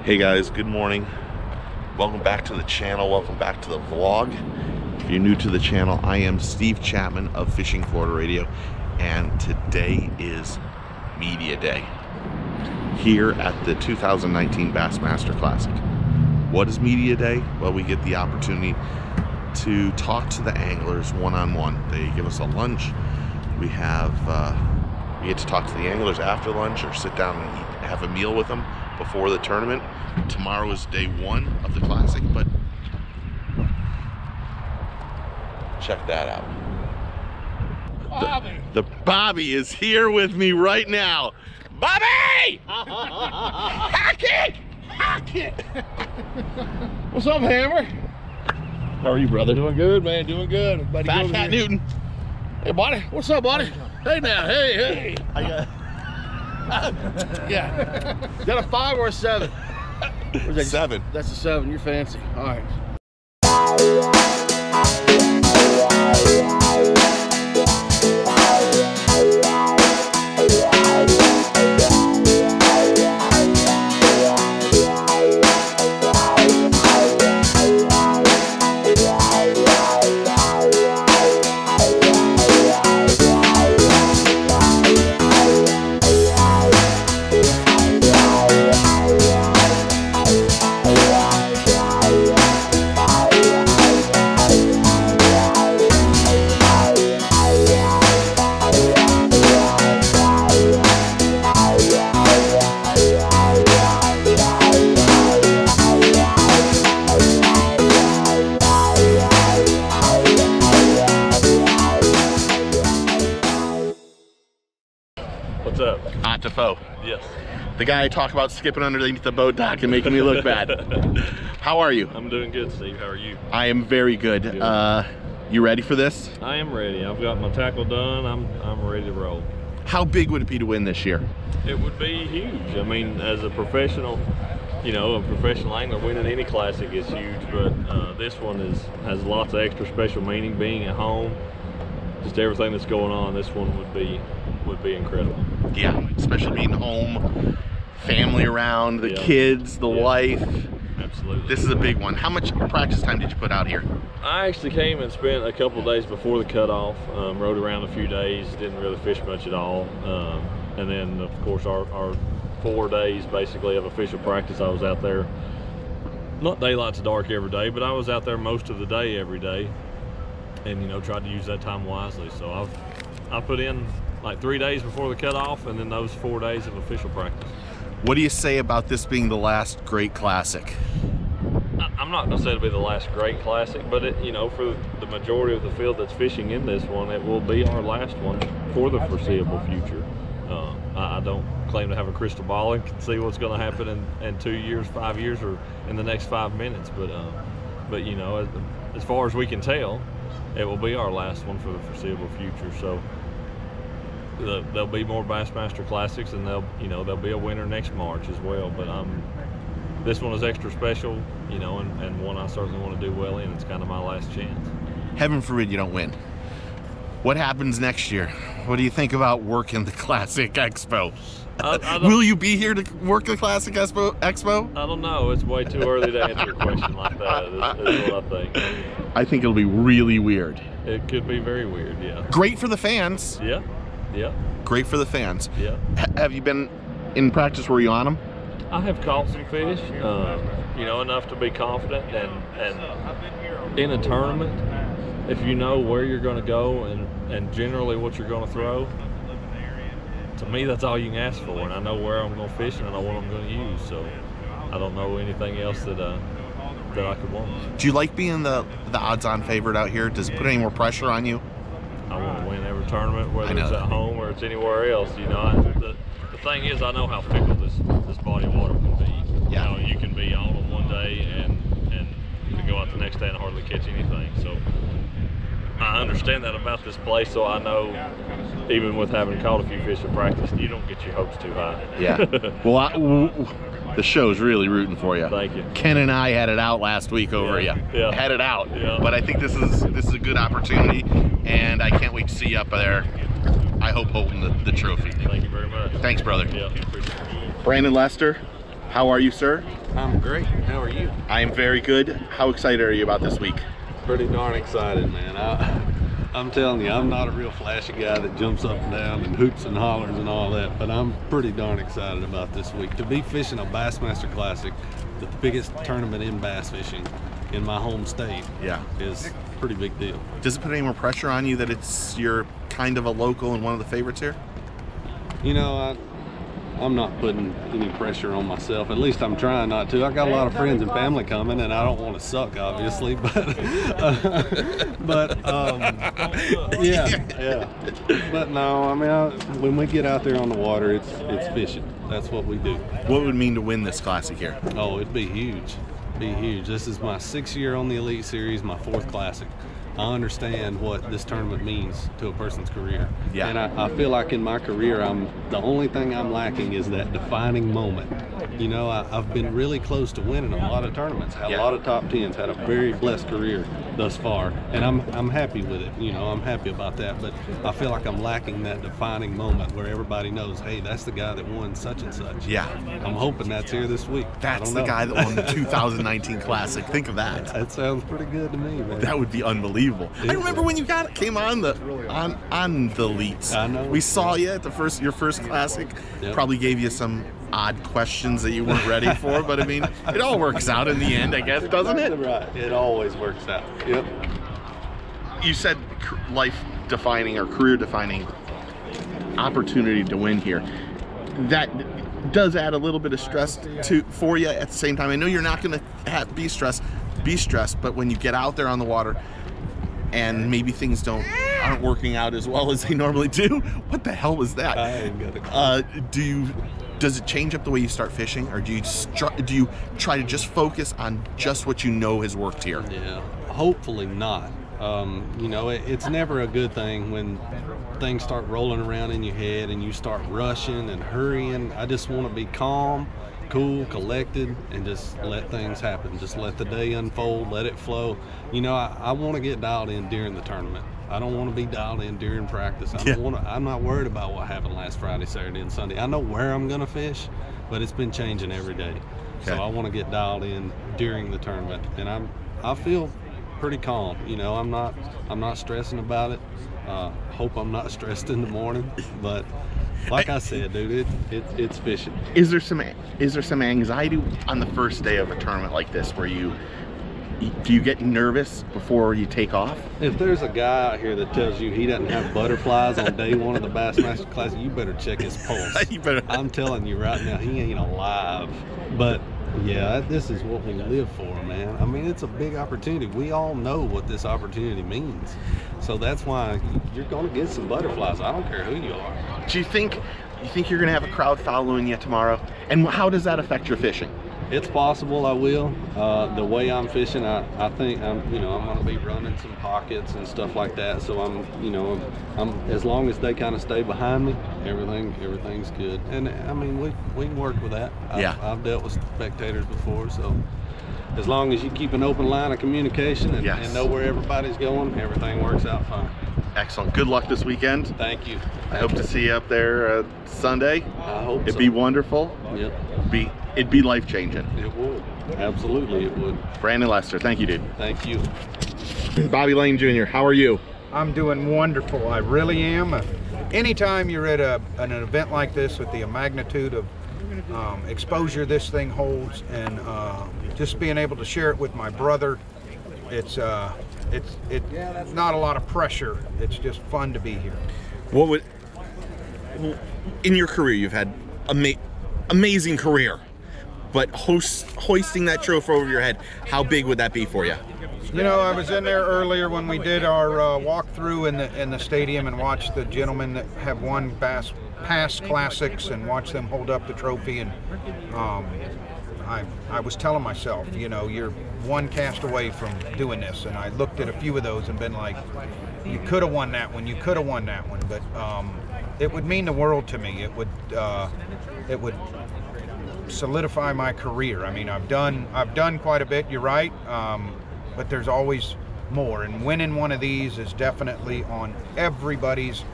Hey guys, good morning. Welcome back to the channel. Welcome back to the vlog. If you're new to the channel, I am Steve Chapman of Fishing Florida Radio, and today is Media Day here at the 2019 Bassmaster Classic. What is Media Day? Well, we get the opportunity to talk to the anglers one-on-one. They give us a lunch. We get to talk to the anglers after lunch or sit down and have a meal with them before the tournament. Tomorrow is day one of the Classic, but check that out. Bobby! The Bobby is here with me right now. Bobby! Hack it! Hack it! What's up, Hammer? How are you, brother? Doing good, man. Doing good. Buddy, Fat Cat Newton. Hey, buddy. What's up, buddy? Hey, now. Hey, hey. I got Yeah. Is that a 5 or a 7? Where's that? 7. That's a 7. You're fancy. All right. What's up? Ott DeFoe. Yes. The guy I talk about skipping underneath the boat dock and making me look bad. How are you? I'm doing good, Steve. How are you? I am very good. You ready for this? I am ready. I've got my tackle done. I'm ready to roll. How big would it be to win this year? It would be huge. I mean, as a professional, a professional angler, winning any classic is huge, but this one has lots of extra special meaning. Being at home, just everything that's going on, this one would be incredible. Yeah, especially being home, family around, the kids, the wife. Absolutely. This is a big one. How much practice time did you put out here? I actually came and spent a couple of days before the cutoff, rode around a few days, didn't really fish much at all. And then, of course, our 4 days basically of official practice, I was out there, not daylight to dark every day, but I was out there most of the day every day, and tried to use that time wisely. So I put in like 3 days before the cutoff, and then those 4 days of official practice. What do you say about this being the last great Classic? I'm not going to say it'll be the last great Classic, but for the majority of the field that's fishing in this one, it will be our last one for the foreseeable future. I don't claim to have a crystal ball and can see what's going to happen in 2 years, 5 years, or in the next 5 minutes. But as far as we can tell, it will be our last one for the foreseeable future. So there'll be more Bassmaster Classics, and there'll be a winner next March as well. But this one is extra special, and one I certainly want to do well in. It's kind of my last chance. Heaven forbid you don't win. What happens next year? What do you think about working the Classic Expo? Will you be here to work the Classic Expo? I don't know. It's way too early to answer a question like that, is what I think. I think it'll be really weird. It could be very weird, yeah. Great for the fans. Yeah, yeah. Great for the fans. Yeah. Have you been in practice? Were you on them? I have caught some fish, enough to be confident, and in a tournament, if you know where you're going to go and generally what you're going to throw, to me that's all you can ask for. And I know where I'm going to fish, and I know what I'm going to use, so I don't know anything else that I could want. Do you like being the odds-on favorite out here? Does it put any more pressure on you? I want to win every tournament, whether it's at home or it's anywhere else. The thing is, I know how fickle this body of water can be. Yeah. You can be on one day and you can go out the next day and hardly catch anything. So I understand that about this place, so I know even with having caught a few fish in practice, you don't get your hopes too high. Yeah. Well, the show's really rooting for you. Thank you. Ken and I had it out last week over you. Yeah. Had it out. Yeah. But I think this is a good opportunity, and I can't wait to see you up there. I hope holding the trophy. Thank you very much. Thanks, brother. Yeah, appreciate it. Brandon Lester, How are you, sir? I'm great. How are you? I am very good. How excited are you about this week? Pretty darn excited, man. I'm telling you, I'm not a real flashy guy that jumps up and down and hoops and hollers and all that, but I'm pretty darn excited about this week. To be fishing a Bassmaster Classic, the biggest tournament in bass fishing in my home state, is a pretty big deal. Does it put any more pressure on you that you're kind of a local and one of the favorites here? You know, I'm not putting any pressure on myself. At least I'm trying not to. I got a lot of friends and family coming, and I don't want to suck, obviously. But, yeah. But no, I mean, when we get out there on the water, it's fishing. That's what we do. What would it mean to win this classic here? Oh, it'd be huge. Be huge. This is my 6th year on the Elite Series, my 4th classic. I understand what this tournament means to a person's career. Yeah. And I feel like in my career, the only thing I'm lacking is that defining moment. You know, I've been really close to winning a lot of tournaments, had a lot of top 10s, had a very blessed career thus far, and I'm happy with it. You know, I'm happy about that, but I feel like I'm lacking that defining moment where everybody knows, hey, that's the guy that won such and such. Yeah. I'm hoping that's here this week. That's the guy that won the 2019 Classic. Think of that. That sounds pretty good to me, man. That would be unbelievable. I remember when you came on the Elites. I know. We saw you at your first Classic. Yep. Probably gave you some odd questions that you weren't ready for, but I mean, it all works out in the end, I guess, doesn't it? Right. It always works out. Yep. You said life-defining or career-defining opportunity to win here. That does add a little bit of stress for you at the same time. I know you're not going to be stressed, but when you get out there on the water and maybe things aren't working out as well as they normally do. What the hell was that? I ain't got a clue. Does it change up the way you start fishing, or do you try to just focus on just what you know has worked here? Yeah, hopefully not. You know, it's never a good thing when things start rolling around in your head and you start rushing and hurrying. I just want to be calm, cool, collected, and just let things happen. Just let the day unfold, let it flow. You know, I want to get dialed in during the tournament. I don't want to be dialed in during practice. I'm not worried about what happened last Friday, Saturday, and Sunday. I know where I'm going to fish, but it's been changing every day. Okay. So I want to get dialed in during the tournament, and I feel pretty calm. You know, I'm not stressing about it. Hope I'm not stressed in the morning, but like I said, dude, it's fishing. Is there some anxiety on the first day of a tournament like this where do you get nervous before you take off? If there's a guy out here that tells you he doesn't have butterflies on day one of the Bassmaster Classic, you better check his pulse. I'm telling you right now, he ain't alive. But yeah, this is what we live for, man. I mean, it's a big opportunity. We all know what this opportunity means. So that's why you're going to get some butterflies. I don't care who you are. Do you think you're going to have a crowd following you tomorrow? And how does that affect your fishing? It's possible I will. The way I'm fishing, I think I'm going to be running some pockets and stuff like that. So I'm as long as they kind of stay behind me, everything's good. And I mean, we can work with that. I've dealt with spectators before, so as long as you keep an open line of communication and know where everybody's going, everything works out fine. Excellent. Good luck this weekend. Thank you. I hope to see you up there Sunday. I hope It'd be wonderful. Yep. It'd be life-changing. It would. Absolutely it would. Brandon Lester, thank you, dude. Thank you. Bobby Lane Jr., how are you? I'm doing wonderful. I really am. Anytime you're at an event like this with the magnitude of exposure this thing holds, and just being able to share it with my brother, it's not a lot of pressure. It's just fun to be here. In your career, you've had amazing career, but hoisting that trophy over your head, how big would that be for you? You know, I was in there earlier when we did our walkthrough in the stadium and watched the gentlemen that have won past classics and watched them hold up the trophy, and I was telling myself, you know, you're one cast away from doing this, and I looked at a few of those and been like, you could have won that one, you could have won that one, but it would mean the world to me. It would solidify my career. I mean, I've done quite a bit, you're right, but there's always more, and winning one of these is definitely on everybody's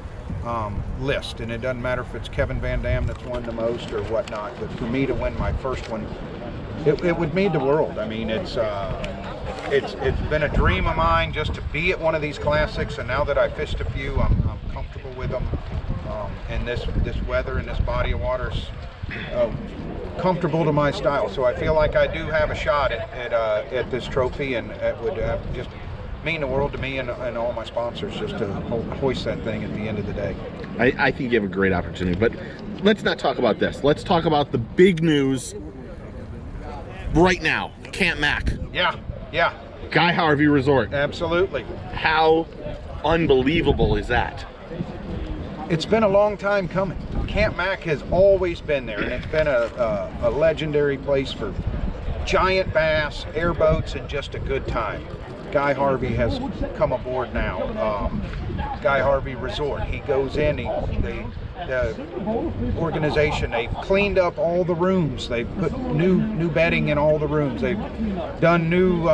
list, and it doesn't matter if it's Kevin Van Dam that's won the most or whatnot, but for me to win my first one, it would mean the world. I mean, it's been a dream of mine just to be at one of these classics, and now that I fished a few, I'm comfortable with them, and this weather and this body of water's comfortable to my style. So I feel like I do have a shot at this trophy, and it would just mean the world to me and all my sponsors just to hoist that thing at the end of the day. I think you have a great opportunity, but let's not talk about this. Let's talk about the big news right now. Camp Mack. Yeah. Guy Harvey Resort. Absolutely. How unbelievable is that? It's been a long time coming. Camp Mack has always been there, and it's been a legendary place for giant bass, airboats, and just a good time. Guy Harvey has come aboard now. Guy Harvey Resort. He goes in, the organization, they've cleaned up all the rooms. They've put new bedding in all the rooms. They've done new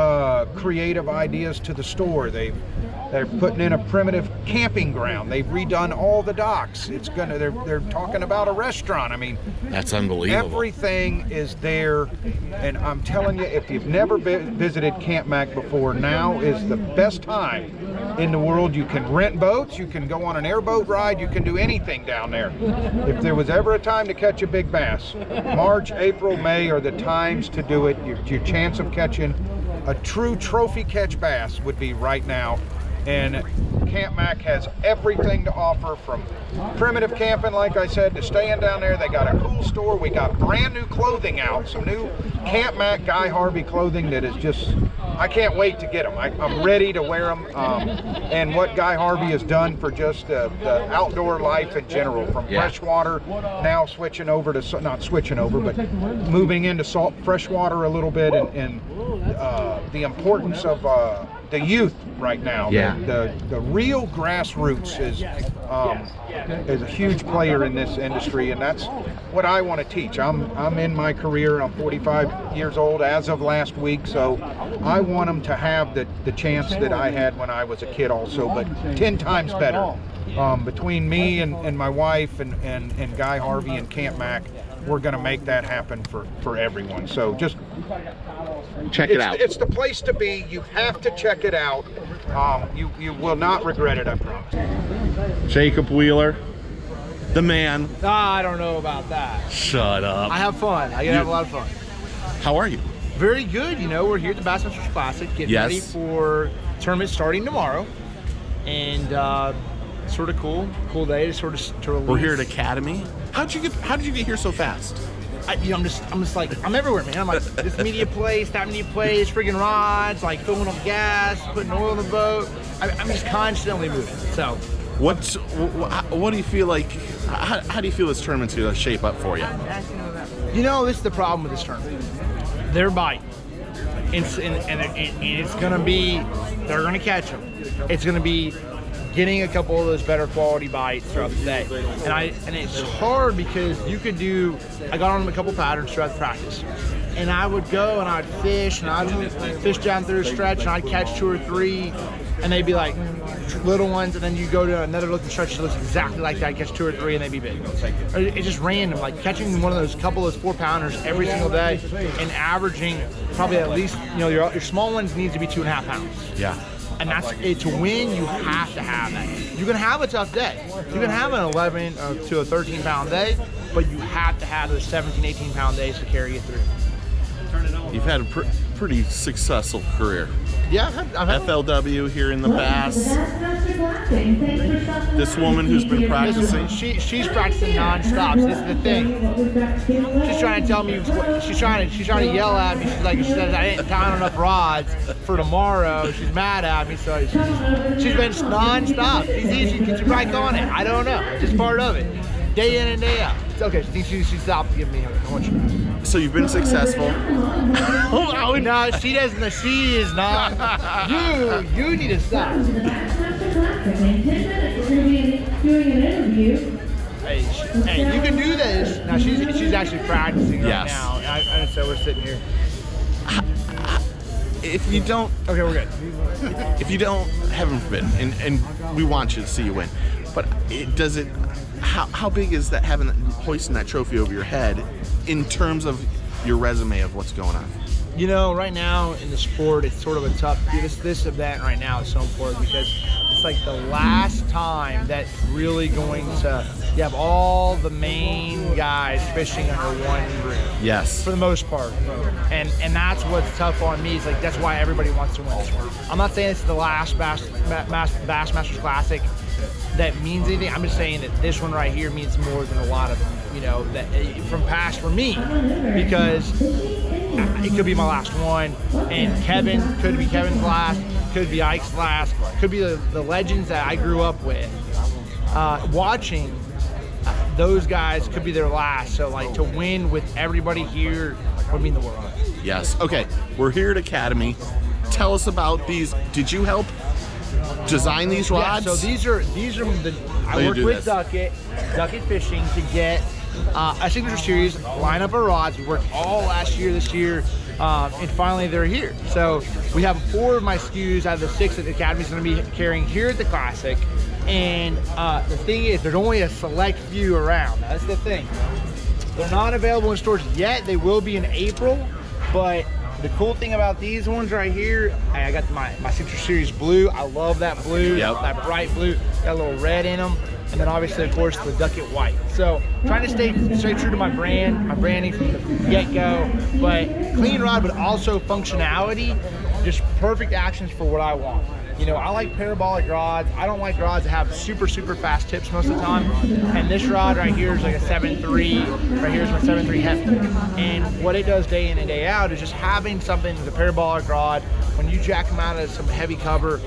creative ideas to the store. They're putting in a primitive camping ground. They've redone all the docks. They're talking about a restaurant. I mean, that's unbelievable. Everything is there, and I'm telling you, if you've never visited Camp Mack before, now is the best time in the world. You can rent boats, you can go on an airboat ride, you can do anything down there. If there was ever a time to catch a big bass, March, April, May are the times to do it. Your chance of catching a true trophy catch bass would be right now. And Camp Mack has everything to offer, from primitive camping, like I said, to staying down there. They got a cool store. We got brand new clothing out, some new Camp Mack Guy Harvey clothing that is just, I can't wait to get them. I'm ready to wear them. And what Guy Harvey has done for just the outdoor life in general, from freshwater, now switching over to, not switching over, but moving into freshwater a little bit, and the importance of the youth right now. The real grassroots is a huge player in this industry, and that's what I want to teach. I'm in my career. I'm 45 years old as of last week, so I want them to have the chance that I had when I was a kid also, but 10 times better. Between me and my wife and Guy Harvey and Camp Mack, we're going to make that happen for everyone. So just check it out. It's the place to be. You have to check it out. You will not regret it, I promise. Jacob Wheeler, the man. I don't know about that. Shut up. I have fun. I have a lot of fun. How are you? Very good. You know, we're here at the Bassmaster Classic, getting ready for tournament starting tomorrow, and sort of cool day to sort of to release. We're here at Academy. How did you get here so fast? I'm just like, I'm everywhere, man. I'm like, this media place, that media place, friggin' rods, like filling up gas, putting oil in the boat. I'm just constantly moving. So, what do you feel like? How do you feel this tournament's gonna shape up for you? You know, this is the problem with this tournament. They're biting, and it's gonna be, they're gonna catch them. It's gonna be getting a couple of those better quality bites throughout the day, and it's hard because I got on them a couple patterns throughout the practice, and I would go and I'd fish and I'd fish down through a stretch and I'd catch 2 or 3, and they'd be like little ones, and then you go to another looking stretch that looks exactly like that, catch 2 or 3, and they'd be big. It's just random, like catching one of those couple of those 4-pounders every single day and averaging probably at least, you know, your small ones needs to be 2.5 pounds. Yeah. And that's it. To win, you have to have that. You can have a tough day. You can have an 11 to a 13-pound day, but you have to have those 17, 18-pound days to carry you through. You've had a pretty successful career. Yeah, I've had FLW here in the Bass. This woman who's been practicing. She's practicing non-stop. This is the thing. She's trying to tell me. She's trying to yell at me. She says I didn't count enough rods for tomorrow. She's mad at me. So she's been non-stop. She's right on it. I don't know. It's just part of it. Day in and day out. It's okay. She stopped giving me how much. So you've been successful. No, she doesn't. She is not. You need to stop. Hey, you can do this. Now she's actually practicing right now. And so we're sitting here. If you don't, okay, we're good. If you don't, heaven forbid, and we want you to see you win, But how big is that, having hoisting that trophy over your head in terms of your resume of what's going on? You know, right now in the sport, it's sort of a tough. This event right now is so important because it's like the last time that's really going to. You have all the main guys fishing under one roof. Yes. For the most part, and that's what's tough on me. Is like that's why everybody wants to win this one. I'm not saying it's the last Bassmasters Classic that means anything. I'm just saying that this one right here means more than a lot of, you know, that from past for me, because it could be my last one, and Kevin could be Kevin's last, could be Ike's last, could be the legends that I grew up with. Watching those guys could be their last. So like to win with everybody here would mean the world. Yes. Okay. We're here at Academy. Tell us about these. Did you help design these rods? Yeah, so these are the. I worked with Duckett Fishing to get a signature series lineup of rods. We worked all last year, this year, and finally they're here. So we have 4 of my SKUs out of the 6 that the Academy's going to be carrying here at the Classic. And the thing is, there's only a select few around. That's the thing. They're not available in stores yet. They will be in April. But the cool thing about these ones right here, I got my Signature Series blue. I love that blue, that bright blue. Got a little red in them. And then obviously, of course, the Duckett white. So trying to stay true to my branding from the get-go. But clean rod, but also functionality. Just perfect actions for what I want. You know, I like parabolic rods. I don't like rods that have super fast tips most of the time. And this rod right here is like a 7.3. Right here is my 7.3 hefty. And what it does day in and day out is just having something with a parabolic rod. When you jack them out of some heavy cover,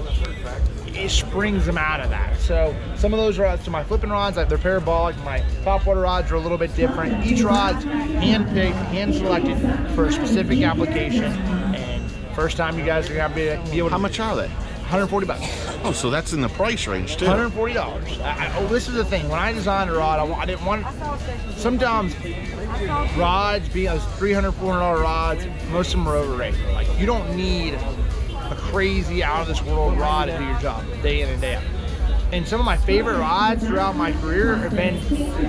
it springs them out of that. So some of those rods, so my flipping rods, they're parabolic. My topwater rods are a little bit different. Each rod's hand-picked, hand-selected for a specific application. And first time you guys are gonna be able to. How much are they? 140 bucks. Oh, so that's in the price range too. $140. This is the thing. When I designed a rod, I didn't want. Sometimes rods, being those $300, $400 rods, most of them are overrated. Like you don't need a crazy out of this world rod to do your job day in and day out. And some of my favorite rods throughout my career have been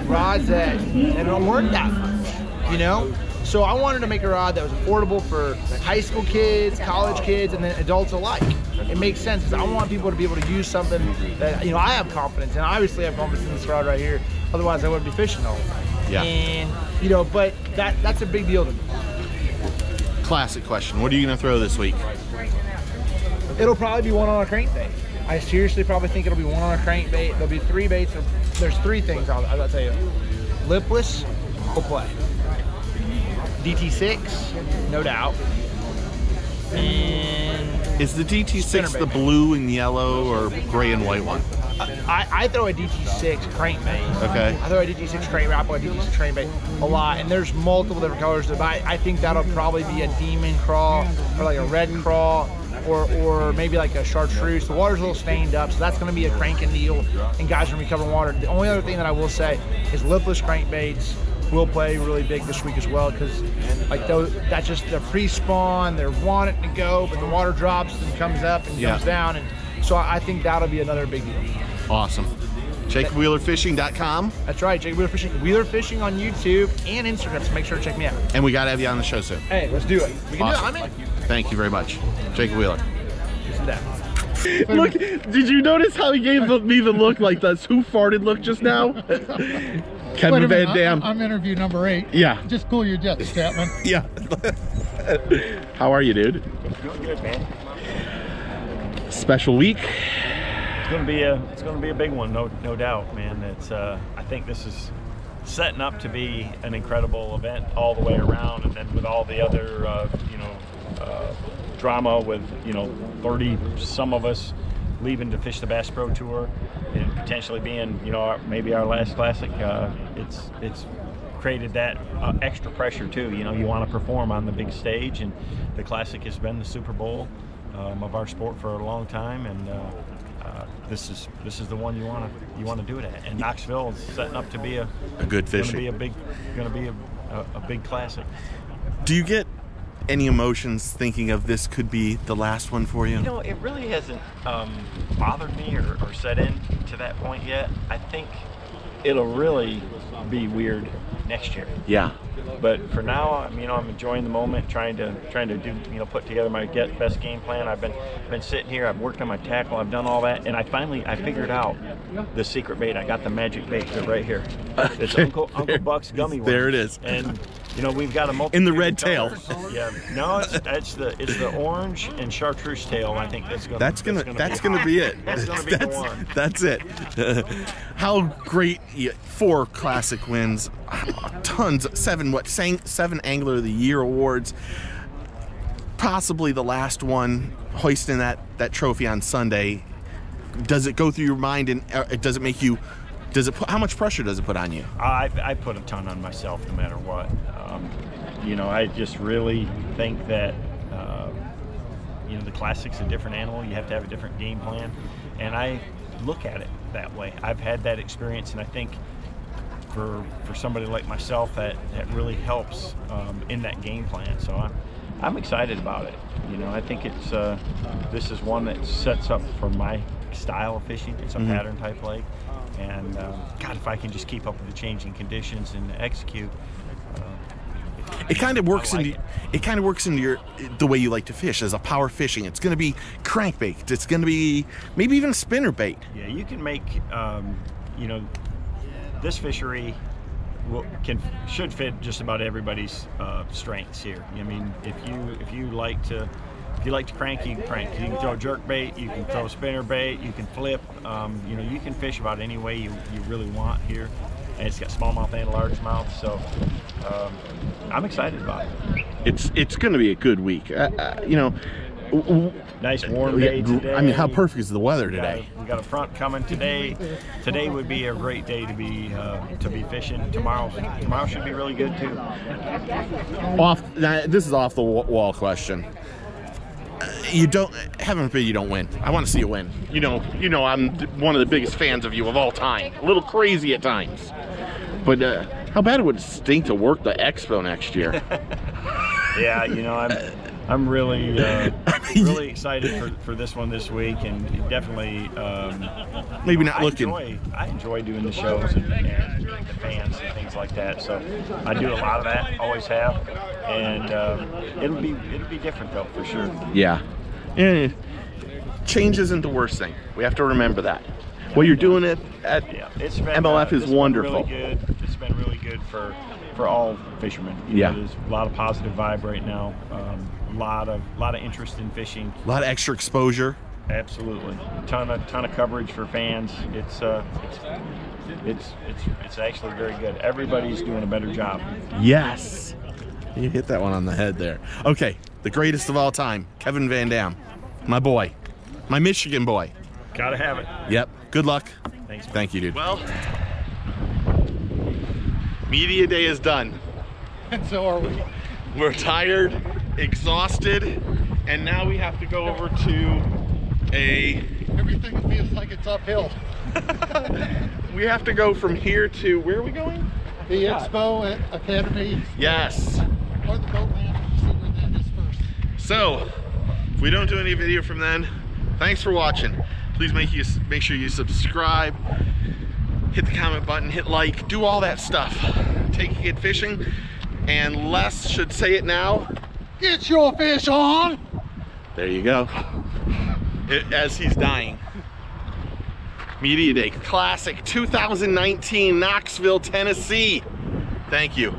rods that don't work that much, you know? So I wanted to make a rod that was affordable for high school kids, college kids, and then adults alike. It makes sense because I want people to be able to use something that, you know, I have confidence in. I obviously have confidence in this rod right here. Otherwise, I wouldn't be fishing all the time. Yeah. And, you know, but that's a big deal to me. Classic question. What are you going to throw this week? It'll probably be one on a crankbait. I seriously probably think it'll be one on a crankbait. There'll be 3 baits. There's 3 things I'll tell you. Lipless will play. DT6, no doubt. And is the DT6 the blue and yellow or gray and white one? I throw a DT6 crankbait. Okay. I throw a DT6 crankbait. I put a DT6 crankbait a lot, and there's multiple different colors. But I think that'll probably be a demon crawl or like a red crawl. Or maybe like a chartreuse. The water's a little stained up, so that's going to be a cranking deal, and guys are going to be covering water. The only other thing that I will say is lipless crankbaits will play really big this week as well, because like that's just the pre-spawn, they're wanting to go, but the water drops and comes up and comes down, and so I think that'll be another big deal. Awesome. JacobWheelerFishing.com. That's right, Jacob Wheeler Fishing. Wheeler Fishing on YouTube and Instagram, so make sure to check me out. And we got to have you on the show soon. Hey, let's do it. We can do it. I'm in. Thank you very much. Jacob Wheeler. Look, did you notice how he gave me the look, like the who farted look just now? Kevin Van Dam. I'm interview number 8. Yeah. Just cool your jets, Chapman. Yeah. How are you, dude? Good, man. Special week. It's gonna be a big one, no doubt, man. It's I think this is setting up to be an incredible event all the way around, and then with all the other drama with 30 some of us leaving to fish the Bass Pro Tour and potentially being maybe our last Classic. It's created that extra pressure too. You want to perform on the big stage, and the Classic has been the Super Bowl of our sport for a long time, and this is the one you want to do it at. And Knoxville is setting up to be a good fishing. Going to be a big Classic. Do you get any emotions thinking of this could be the last one for you? You know, it really hasn't bothered me or set in to that point yet. I think it'll really be weird next year. Yeah. But for now, you know, I'm enjoying the moment, trying to do, you know, put together my best game plan. I've been sitting here, I've worked on my tackle, I've done all that, and I figured out the secret bait. I got the magic bait right here. It's Uncle Buck's gummy worms. There it is. And you know, we've got a multitude in the red tail. Yeah. No, it's the orange and chartreuse tail. I think that's gonna be it. That's gonna be the one. That's it. How great! 4 classic wins, tons, 7 Angler of the Year awards. Possibly the last one, hoisting that trophy on Sunday. Does it go through your mind, and does it make you? How much pressure does it put on you? I put a ton on myself no matter what. You know, I just really think that you know, the Classic's a different animal. You have to have a different game plan, and I look at it that way. I've had that experience, and I think for somebody like myself, that really helps in that game plan. So I'm excited about it. You know, I think it's this is one that sets up for my style of fishing. It's a pattern type lake, and God, if I can just keep up with the changing conditions and execute. It kind of works into the way you like to fish as a power fishing. It's going to be crankbait. It's going to be maybe even a spinner bait. Yeah, you can make you know, this fishery should fit just about everybody's strengths here. I mean, if you like to crank, you can crank. You can throw jerk bait, you can throw spinner bait, you can flip. You know, you can fish about any way you really want here. And it's got smallmouth and largemouth, so I'm excited about it. It's going to be a good week. You know, nice warm day today. I mean, how perfect is the weather today? We got a front coming today. Today would be a great day to be fishing. Tomorrow should be really good too. This is off the wall question. Heaven forbid you don't win. I want to see you win. You know, I'm one of the biggest fans of you of all time. A little crazy at times, but how bad it would stink to work the expo next year. Yeah, you know, I'm really really excited for this one this week, and definitely maybe not I enjoy doing the shows and the fans and things like that. So I do a lot of that, always have, and it'll be different though, for sure. Yeah. Change isn't the worst thing. We have to remember that. What you're doing at MLF is wonderful. It's been really good for all fishermen. You know, there's a lot of positive vibe right now. A lot of interest in fishing. A lot of extra exposure. Absolutely. Ton of coverage for fans. It's actually very good. Everybody's doing a better job. Yes. You hit that one on the head there. Okay, the greatest of all time, Kevin Van Dam. My boy. My Michigan boy. Gotta have it. Yep. Good luck. Thanks. Thank you, dude. Well, media day is done. And so are we. We're tired, exhausted, and now we have to go over to Everything feels like it's uphill. We have to go from here to, where are we going? The Expo Academy. Yes. Or the boat ramp. See where that is first. So, if we don't do any video from then, thanks for watching. Please make sure you subscribe, hit the comment button, hit like, do all that stuff. Take it fishing, and Les should say it now. Get your fish on! There you go. As he's dying. Media Day Classic 2019, Knoxville, Tennessee. Thank you.